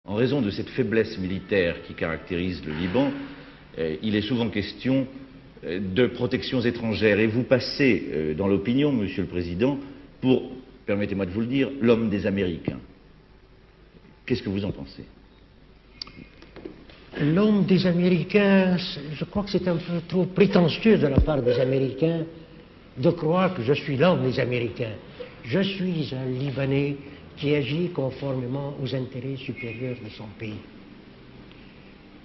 En raison de cette faiblesse militaire qui caractérise le Liban, il est souvent question de protections étrangères. Et vous passez dans l'opinion, Monsieur le Président, pour, permettez-moi de vous le dire, l'homme des Américains. Qu'est-ce que vous en pensez? L'homme des Américains, je crois que c'est un peu trop prétentieux de la part des Américains de croire que je suis l'homme des Américains. Je suis un Libanais qui agit conformément aux intérêts supérieurs de son pays.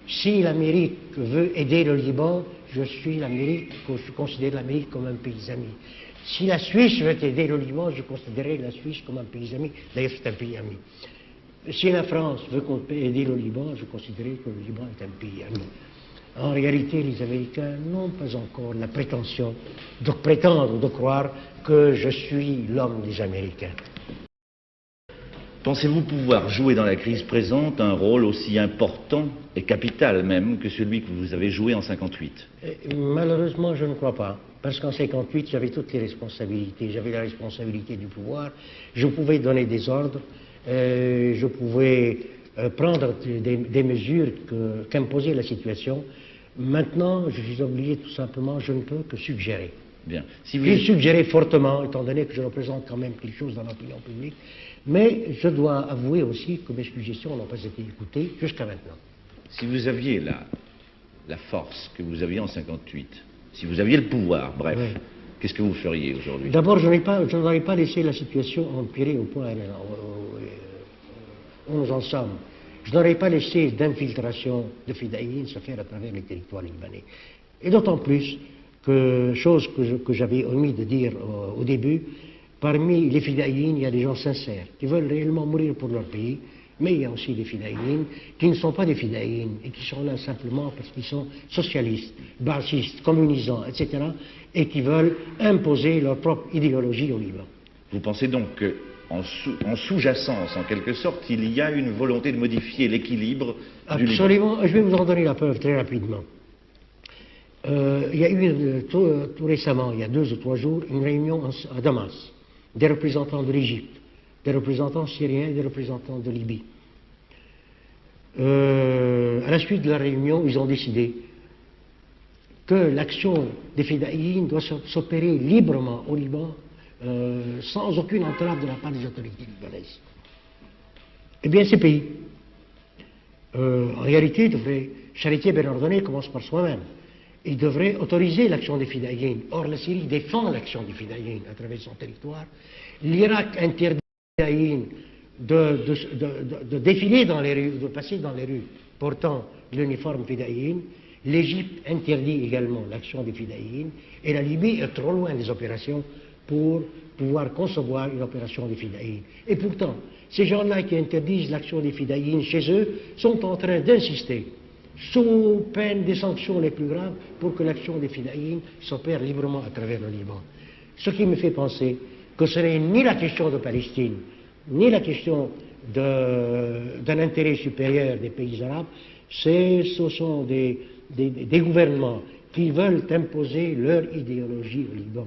Si l'Amérique veut aider le Liban, je considère l'Amérique comme un pays ami. Si la Suisse veut aider le Liban, je considérerai la Suisse comme un pays ami. D'ailleurs, c'est un pays ami. Si la France veut aider le Liban, je considérerai que le Liban est un pays ami. En réalité, les Américains n'ont pas encore la prétention de prétendre, de croire que je suis l'homme des Américains. Pensez-vous pouvoir jouer dans la crise présente un rôle aussi important et capital même que celui que vous avez joué en 58? Malheureusement, je ne crois pas. Parce qu'en 58, j'avais toutes les responsabilités. J'avais la responsabilité du pouvoir. Je pouvais donner des ordres. Je pouvais prendre des mesures qu'imposait la situation. Maintenant, je suis obligé tout simplement, je ne peux que suggérer. Bien. Si vous... Puis suggérer fortement, étant donné que je représente quand même quelque chose dans l'opinion publique, mais je dois avouer aussi que mes suggestions n'ont pas été écoutées jusqu'à maintenant. Si vous aviez la force que vous aviez en 58, si vous aviez le pouvoir, bref, oui, qu'est-ce que vous feriez aujourd'hui? D'abord, je n'aurais pas laissé la situation empirer au point où nous en sommes. Je n'aurais pas laissé d'infiltration de Fidayines se faire à travers les territoires libanais. Et d'autant plus que, chose que j'avais omis de dire au début, parmi les Fidayines, il y a des gens sincères qui veulent réellement mourir pour leur pays, mais il y a aussi des Fidayines qui ne sont pas des Fidayines et qui sont là simplement parce qu'ils sont socialistes, bassistes, communisants, etc., et qui veulent imposer leur propre idéologie au Liban. Vous pensez donc qu'en sous-jacence, en quelque sorte, il y a une volonté de modifier l'équilibre du Liban? Absolument. Je vais vous en donner la preuve très rapidement. Il y a eu tout récemment, il y a 2 ou 3 jours, une réunion à Damas, des représentants de l'Égypte, des représentants syriens et des représentants de Libye. À la suite de la réunion, ils ont décidé que l'action des Fidayines doit s'opérer librement au Liban, sans aucune entrave de la part des autorités libanaises. Eh bien, ces pays, en réalité, devraient, charité bien ordonnée commence par soi-même. Il devrait autoriser l'action des Fidayines. Or, la Syrie défend l'action des Fidayines à travers son territoire. L'Irak interdit aux Fidayines de défiler dans les rues, de passer dans les rues portant l'uniforme Fidayine. L'Égypte interdit également l'action des Fidayines. Et la Libye est trop loin des opérations pour pouvoir concevoir une opération des Fidayines. Et pourtant, ces gens-là qui interdisent l'action des Fidayines chez eux sont en train d'insister, sous peine des sanctions les plus graves, pour que l'action des Fidayines s'opère librement à travers le Liban. Ce qui me fait penser que ce n'est ni la question de Palestine, ni la question d'un intérêt supérieur des pays arabes, ce sont des gouvernements qui veulent imposer leur idéologie au Liban.